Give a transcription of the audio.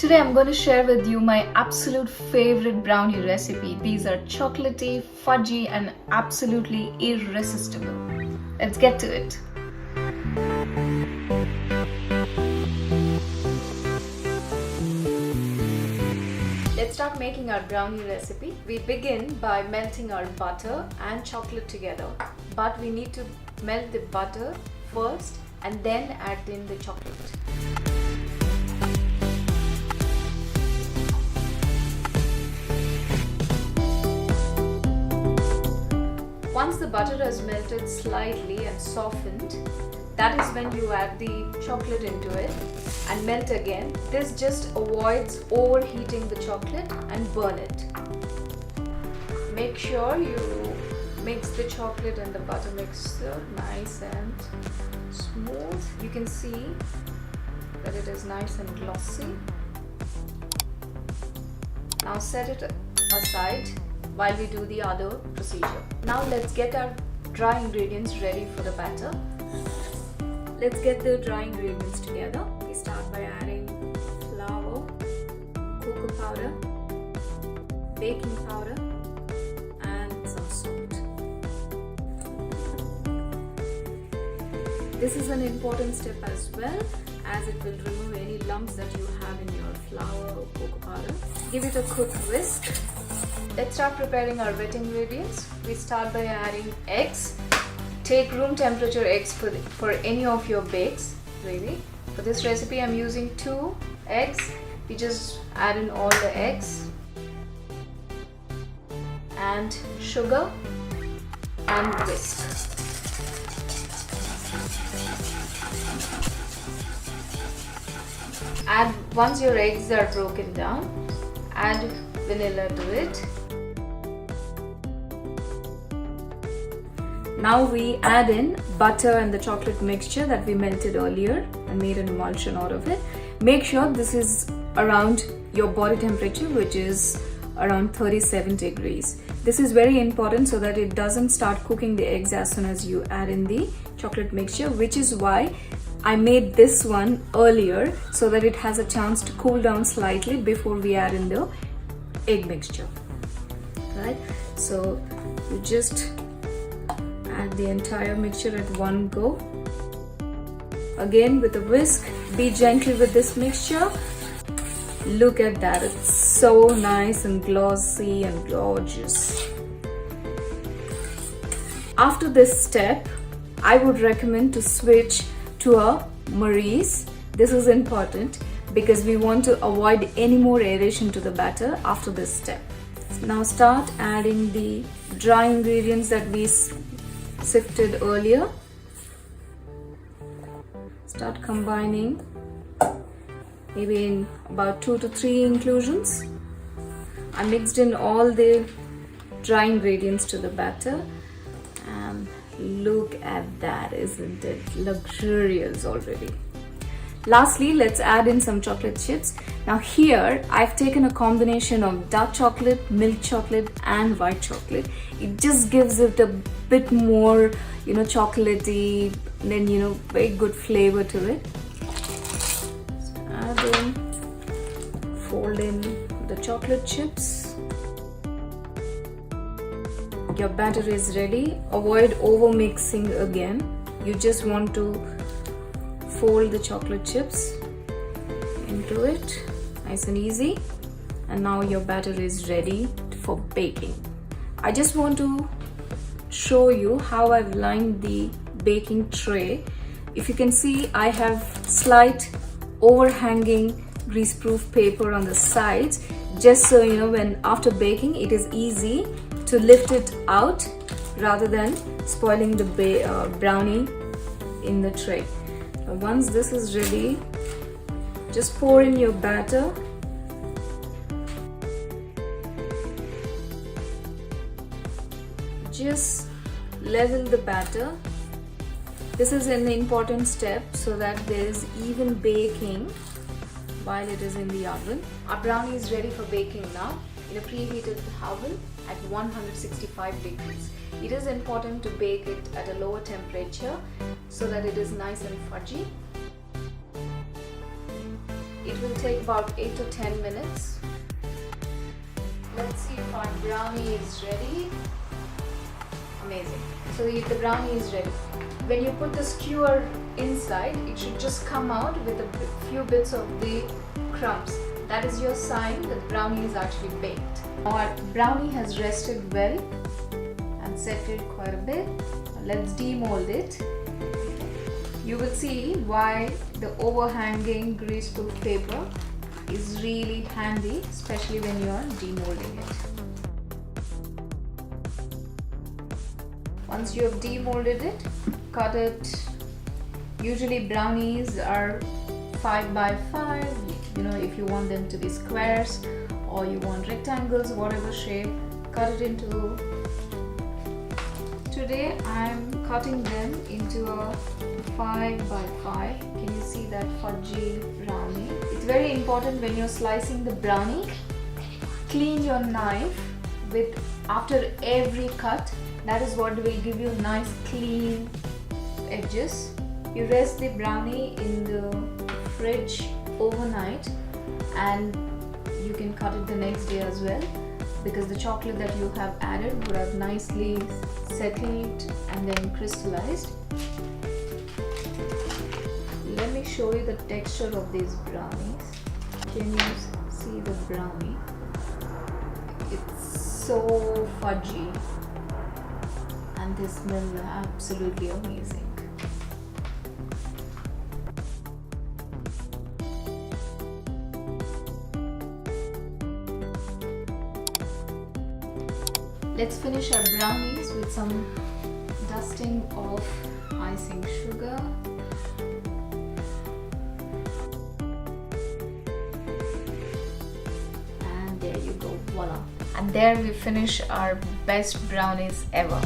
Today I'm going to share with you my absolute favorite brownie recipe. These are chocolatey, fudgy and absolutely irresistible. Let's get to it. Let's start making our brownie recipe. We begin by melting our butter and chocolate together. But we need to melt the butter first and then add in the chocolate. Once the butter has melted slightly and softened, that is when you add the chocolate into it and melt again. This just avoids overheating the chocolate and burn it. Make sure you mix the chocolate and the butter mixture nice and smooth. You can see that it is nice and glossy. Now set it aside while we do the other procedure. Now let's get our dry ingredients ready for the batter. Let's get the dry ingredients together. We start by adding flour, cocoa powder, baking powder and some salt. This is an important step as well, as it will remove any lumps that you have in your flour or cocoa powder. Give it a quick whisk. Let's start preparing our wet ingredients. We start by adding eggs. Take room temperature eggs for any of your bakes, really. For this recipe I'm using 2 eggs. We just add in all the eggs and sugar and whisk. Once your eggs are broken down, add vanilla to it. Now we add in butter and the chocolate mixture that we melted earlier and made an emulsion out of it. Make sure this is around your body temperature, which is around 37 degrees. This is very important so that it doesn't start cooking the eggs as soon as you add in the chocolate mixture, which is why I made this one earlier so that it has a chance to cool down slightly before we add in the egg mixture. Right? So you just add the entire mixture at one go. Again with a whisk, be gentle with this mixture. Look at that, it's so nice and glossy and gorgeous. After this step, I would recommend to switch to a Maurice. This is important because we want to avoid any more aeration to the batter after this step. Now start adding the dry ingredients that we sifted earlier. Start combining maybe in about 2 to 3 inclusions. I mixed in all the dry ingredients to the batter and look at that, isn't it luxurious already? Lastly, let's add in some chocolate chips. Now here I've taken a combination of dark chocolate, milk chocolate and white chocolate. It just gives it a bit more, chocolatey, then very good flavor to it. So add in, fold in the chocolate chips. Your batter is ready. Avoid over mixing again. You just want to fold the chocolate chips into it, nice and easy. And now your batter is ready for baking. I just want to show you how I've lined the baking tray. If you can see, I have slight overhanging greaseproof paper on the sides, just so when after baking it is easy to lift it out rather than spoiling the brownie in the tray. Once this is ready, just pour in your batter. Just level the batter. This is an important step so that there is even baking while it is in the oven. Our brownie is ready for baking now in a preheated oven at 165 degrees. It is important to bake it at a lower temperature so that it is nice and fudgy. It It will take about 8 to 10 minutes. Let's see if our brownie is ready. Amazing. So the brownie is ready. When you put the skewer inside, it should just come out with a few bits of the crumbs. That is your sign that the brownie is actually baked. Our brownie has rested well and settled quite a bit. Let's demold it. You will see why the overhanging greaseproof paper is really handy, especially when you are demolding it. Once you have demolded it, cut it. Usually brownies are 5 by 5. You know, if you want them to be squares or you want rectangles, whatever shape, cut it into. Today I'm cutting them into a 5 by 5. Can you see that fudgy brownie? It's very important when you're slicing the brownie, clean your knife with after every cut. That is what will give you nice clean edges. You rest the brownie in the fridge overnight and you can cut it the next day as well, because the chocolate that you have added would have nicely settled and then crystallized. Let me show you the texture of these brownies. Can you see the brownie? It's so fudgy and they smell absolutely amazing. Let's finish our brownies with some dusting of icing sugar. And there you go, voila. And there we finish our best brownies ever.